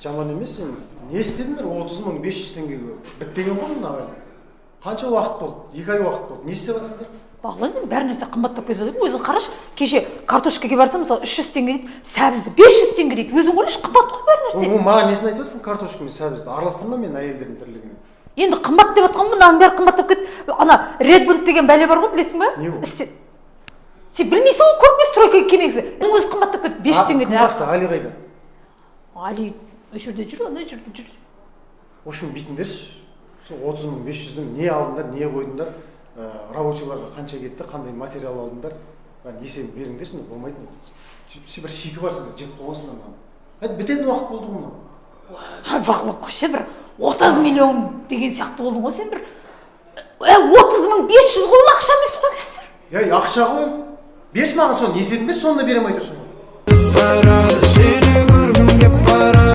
Жаман емес, не істедіңдер 30.500 теңгеге? Бітпеген ғой мына. Қанша уақыт болды? 2 ай уақыт болды. Не істеп жатсыңдар? Бағлан, бәр нәрсе қымбаттап кетіп жатыр. Өзің қарашы, кеше картошкаға барсам, мысалы 300 теңге дейді, сәбізді 500 теңге дейді. Өзің ойлашы, қымбат қой бәр нәрсе. Маған несін айтып жатсың картошка мен сәбізді? Араластырма мен әйелдердің тірлігіне. Енді қымбат деп жатқан мынаның бәрі қымбаттап кетті. Ана Red Bull деген бәле бар ғой, білесің бе? Не ол? Сен білмейсің ғой, көрмей стройкаға келмексің. Оның өзі қымбаттап кетті, 500 теңге. Қымбатты, Али қайда? Али, осы жерде жүр, ана жерде жүр. В общем, бүйтіңдерші. 30.500-дің не алдыңдар, не қойдыңдар, рабочийларға қанша кетті, қандай материал алдыңдар, есебін беріңдерші, болмайтын. Сен бір шипі барсыңдар, жеп қойғансыңдар маған. Әді бітетін уақыт болды ғой мынау. Бағлан, қойшы бір 30 миллион деген сияқты болдың ғой сен бір. 30.500 ғой ақша емес қой қазір. Ақша ғой. Берші маған соны есебін бер, сонда бере алмай тұрсың ғой.